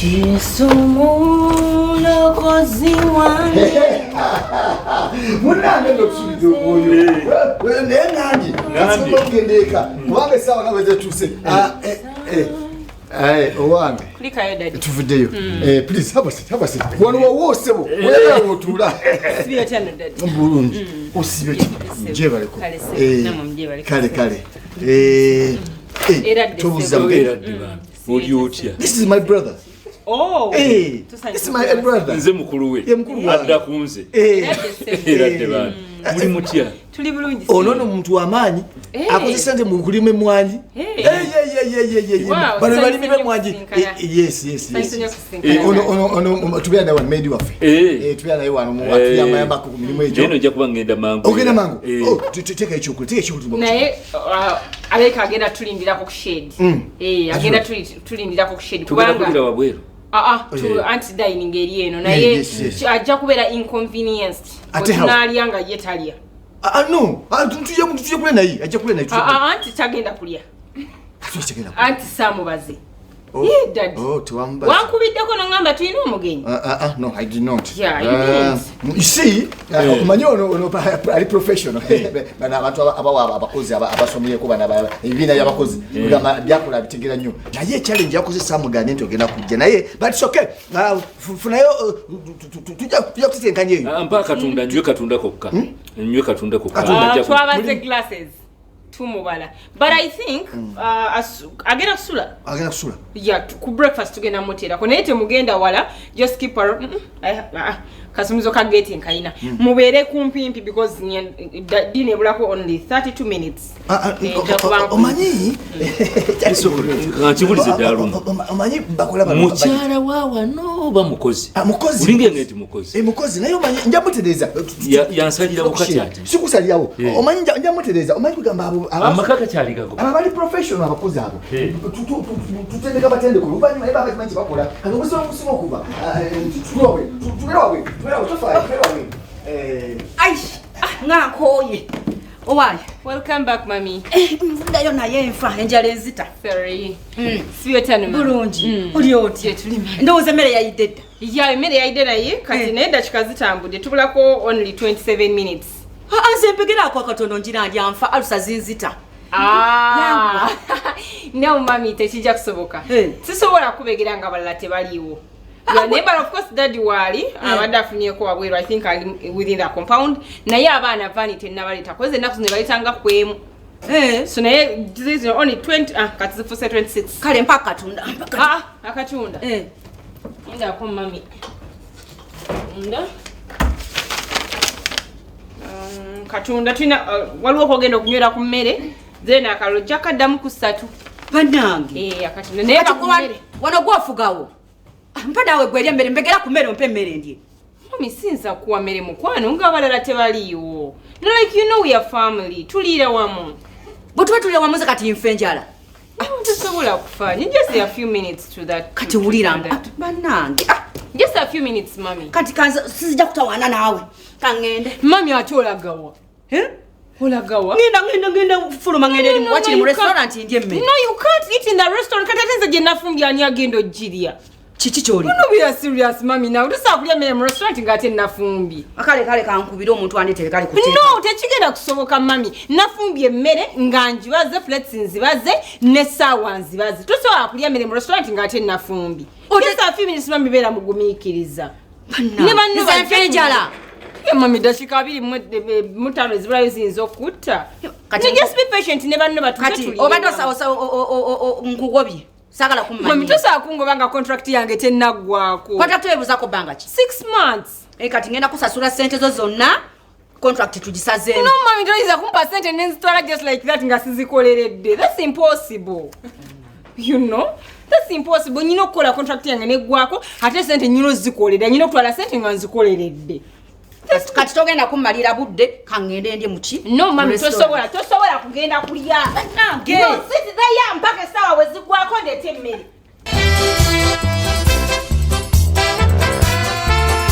Yesu omukozi wange. Munange ndokusubiza oyo. Nengangi. Ngendeka. Kubanga sawa naweze tuse. Owange. Klikayo daddy. Tuvudeyo. Please have a seat. Wano wosebo. Oyagala wotula. Sibiyo tano daddy. Bulungi. Osibiyo jebaleko. Kale. Tobuza mbera. This is my brother. Oh, hey, this is my brother. Nze mukuru we. Adda kunze. Eradde bana. Muli mutya. Tuli bulungi. Ono muntu wamanyi. Akozesa nte mu kulime mwanji. Bano bali mime mwanji. Yes. Ono tubya na one made waffe. Tubya na wano mu watu yamayamba ku milimu ejo. Jeno ja kuba ngenda mangu. Ogenda mangu. Teka ekikulu. Naye abeka agenda tulindira ku shade. Agenda tulindira ku shade kubanga wabweru. To anti-dining eri eno naye ajja kubeera inconvenienced otunaalya ye talya. No, tujja kulya naye ajja kulya naye. Anti tagenda kulya. Anti saamubaze. Daddy. Wankubiddeko n'ongamba tulina omugenyi. No, I did not. Yeah, you see, omanyi ono ali professional. Bana abantu abawa abakozi abasomyeko bana ebibiina by'abakozi byakola bitegera nnyo. Naye challenge yakoze Samugane nti ogenda kujja naye, but it's okay. Funayo tujja kutenkanya eyo. Mpa katunda njwe katunda kokka. Njwe katunda kokka. Twabaze glasses. Tumubala. But I think agenda kusula. Yeah, ku breakfast tugenda motera. Ko naye temugenda wala, just keep her. Kasumuzo ka getting kaina. Mubere kumpimpi because dine bulako only 32 minutes. Omanyi? Chibulize dalu. Omanyi bakola bano. Mukyala wawa no ba mukozi. Mukozi. Ulinge ngeti mukozi. Mukozi naye omanyi njamutereza. Yansalira bukati ate. Sikusaliyawo. Omanyi njamutereza. Omanyi kugamba abo amakaka kyali gago. Abali professional abakozi abo. Tutendeka batende ku lubanyi naye bamanyi bakola. Akabuzo omusimo okuba. Tuwewe. Ngakoye. Owali. Welcome back, mommy. Ndayo naye enfa enjala enzita. Sorry. Siyo tano. Bulungi. Uli oti tulime. Ndowooza emmere yayidde. Yeah, emmere yayidde naye kati naye dakika zitambudde tubulako only 27 minutes. Nze mpegerako akatono njirandya nfa alusa zinzita. No, mommy, tekijja kusoboka. Sisobola kubegera nga balala tebaliiwo. Yeah, neighbor of course daddy wali abadde afunyeko wabweru I think within the compound naye abaana vanity nabaleta koze naku zino balitanga kwemu so naye this is only 20 kati zifuse 26 kale mpaka katunda akatunda nda ko mami nda katunda tuna waliwo kogenda okunywera ku mmere then akalojja kaddamu ku 3 banange akatunda naye bakumere wano gwofugawo mpada we gwelya mbere mbegera ku mmere ompe mmere ndiye. Mami sinza kuwa mmere mukwano nga balala tebaliiwo. No, like you know we are family. Tuliira wamu. Bwe tuliira wamu kati nfe njala. Tosobola kufanya. Just a few minutes to that. Kati wulira banange. Just a few minutes, mami. Kati kanza sizija kutawana naawe. Kangende. Mami atolagawa. Olagawa. Ngenda fuluma ngende mu wachiri mu restaurant ndiye mmere. No, you can't eat in the restaurant. Kati atenze je nafumbya ani agendo jiria. Chichi choli. No, we are serious, mami. Now, this is a restaurant ngate nafumbi. Kale kankubira omuntu andete kale kuteeka. No, tekigenda kusoboka mami. Nafumbi emmere nganji baze plates nzibaze ne sawa nzibaze. Tosobola kulya mmere mu restaurant ngate nafumbi. Just a few minutes mami bera mugumikiriza. Nze nfenjala. Mami dashika abiri mutano zibulayo zinzo okutta. Just be patient ne banno batuze tuli. Obadde nkugobye. Sagala kumanya. Mami tosa kungobanga contract yange tennaggwako. Contract ebuzako banga ki? 6 months. Kati ngenda kusasula sente zo zonna contract tugisazeemu. No mami toiza kumpa sente nenzitwala just like that nga sizikoleredde. That's impossible. You know? That's impossible. Nyina okukola contract yange neggwako ate sente nyino zikolera. Nyina okutwala sente nga nzikoleredde. Kati togenda kummalira budde kangende ndye muki? No mami tosobola kugenda kulya. No, sit there mpaka sawa wezigwako ndete mmere.